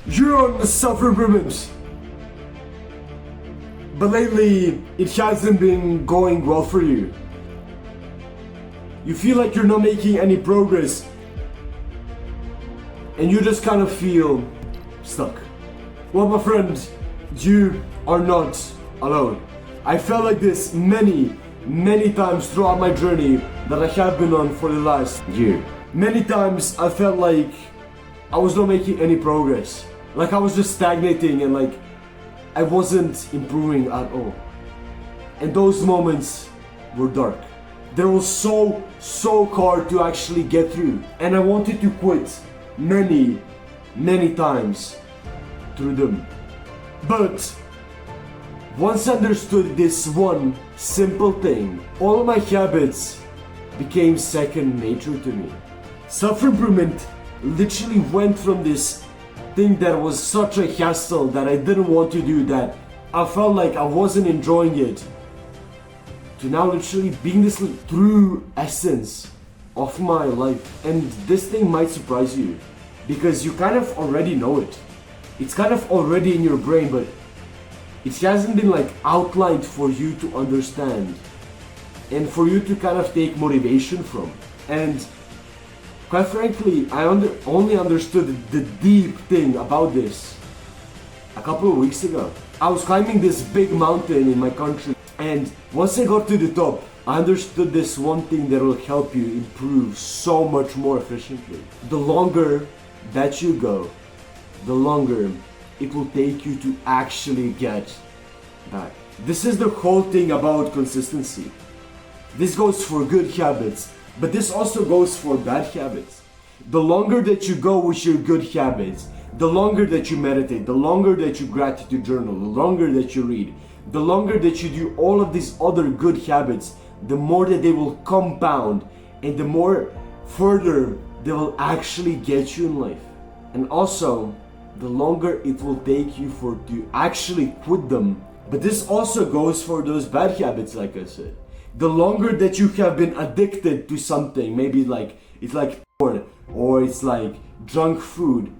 You're on self-improvement. But lately, it hasn't been going well for you. You feel like you're not making any progress. And you just kind of feel stuck. Well, my friend, you are not alone. I felt like this many times throughout my journey that I have been on for the last year. Many times I felt like I was not making any progress. Like I was just stagnating and like I wasn't improving at all. And those moments were dark. They were so hard to actually get through. And I wanted to quit many times through them. But once I understood this one simple thing, all of my habits became second nature to me. Self-improvement literally went from this thing that was such a hassle that I didn't want to do, that I felt like I wasn't enjoying it, to now literally being this true essence of my life. And this thing might surprise you because you kind of already know it. It's kind of already in your brain, but it hasn't been like outlined for you to understand and for you to kind of take motivation from. And quite frankly, I only understood the deep thing about this a couple of weeks ago. I was climbing this big mountain in my country, and once I got to the top, I understood this one thing that will help you improve so much more efficiently. The longer that you go, the longer it will take you to actually get back. This is the whole thing about consistency. This goes for good habits, but this also goes for bad habits. The longer that you go with your good habits, the longer that you meditate, the longer that you gratitude journal, the longer that you read, the longer that you do all of these other good habits, the more that they will compound and the more further they will actually get you in life. And also, the longer it will take you to actually quit them. But this also goes for those bad habits, like I said. The longer that you have been addicted to something, maybe like it's like porn, or it's like junk food,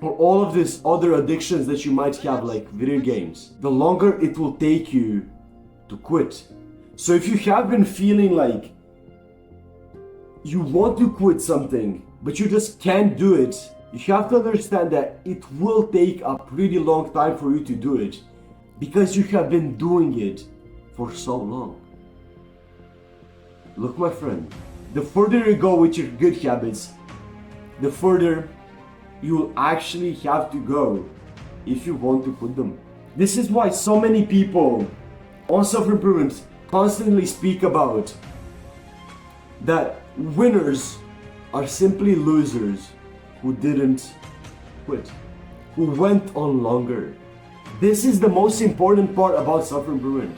or all of these other addictions that you might have, like video games, the longer it will take you to quit. So if you have been feeling like you want to quit something, but you just can't do it, you have to understand that it will take a pretty long time for you to do it because you have been doing it for so long. Look, my friend, the further you go with your good habits, the further you will actually have to go if you want to quit them. This is why so many people on self-improvement constantly speak about that winners are simply losers who didn't quit, who went on longer. This is the most important part about self-improvement.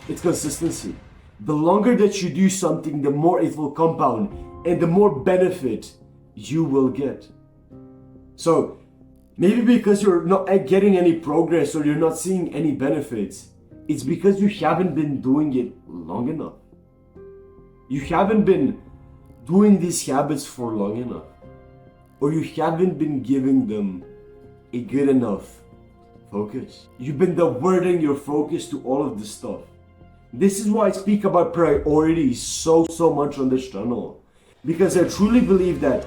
It's consistency. The longer that you do something, the more it will compound and the more benefit you will get. So maybe because you're not getting any progress or you're not seeing any benefits, it's because you haven't been doing it long enough. You haven't been doing these habits for long enough. Or you haven't been giving them a good enough focus. You've been diverting your focus to all of this stuff. This is why I speak about priorities so much on this channel. Because I truly believe that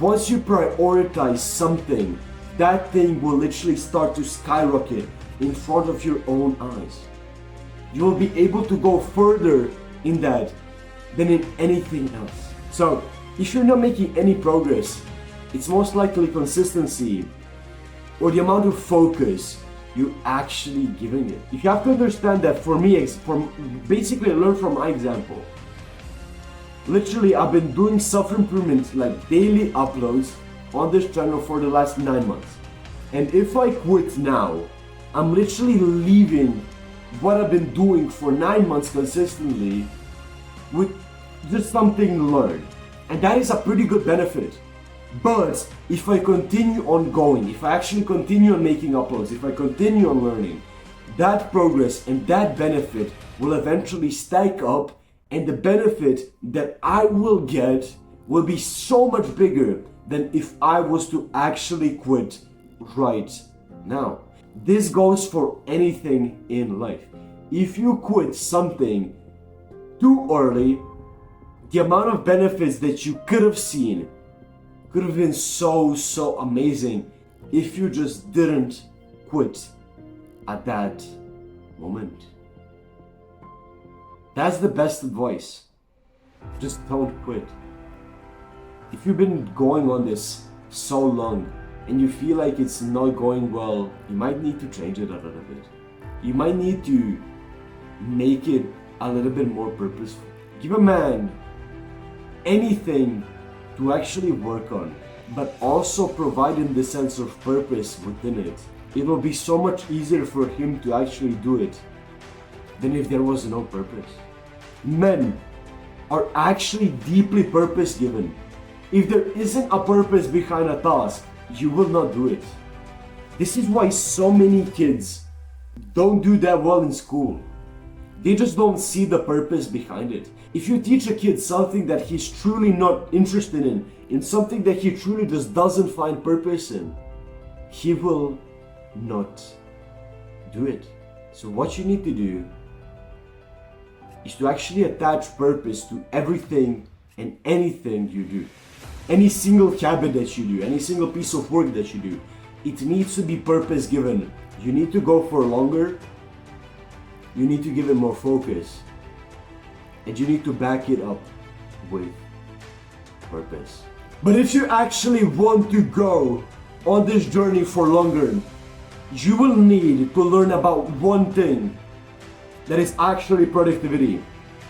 once you prioritize something, that thing will literally start to skyrocket in front of your own eyes. You will be able to go further in that than in anything else. So if you're not making any progress, it's most likely consistency or the amount of focus you're actually giving it. You have to understand that for me, basically I learned from my example. Literally, I've been doing self-improvement, like daily uploads on this channel for the last 9 months. And if I quit now, I'm literally leaving what I've been doing for 9 months consistently with just something learned. And that is a pretty good benefit. But if I continue on going, if I actually continue on making uploads, if I continue on learning, that progress and that benefit will eventually stack up, and the benefit that I will get will be so much bigger than if I was to actually quit right now. This goes for anything in life. If you quit something too early, the amount of benefits that you could have seen could have been so amazing if you just didn't quit at that moment. That's the best advice. Just don't quit. If you've been going on this so long and you feel like it's not going well, you might need to change it a little bit. You might need to make it a little bit more purposeful. Give a man anything to actually work on, but also provide him the sense of purpose within it. It will be so much easier for him to actually do it than if there was no purpose. Men are actually deeply purpose given. If there isn't a purpose behind a task, you will not do it. This is why so many kids don't do that well in school. They just don't see the purpose behind it. If you teach a kid something that he's truly not interested in something that he truly just doesn't find purpose in, he will not do it. So what you need to do is to actually attach purpose to everything and anything you do. Any single habit that you do, any single piece of work that you do, it needs to be purpose given. You need to go for longer. You need to give it more focus. And you need to back it up with purpose. But if you actually want to go on this journey for longer, you will need to learn about one thing that is actually productivity.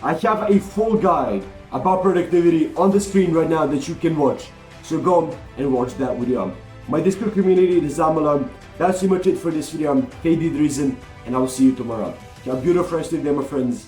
I have a full guide about productivity on the screen right now that you can watch. So go and watch that video. My Discord community is Zamala. That's pretty much it for this video. I'm KD the Reason, and I will see you tomorrow. Have a beautiful rest of the day, my friends.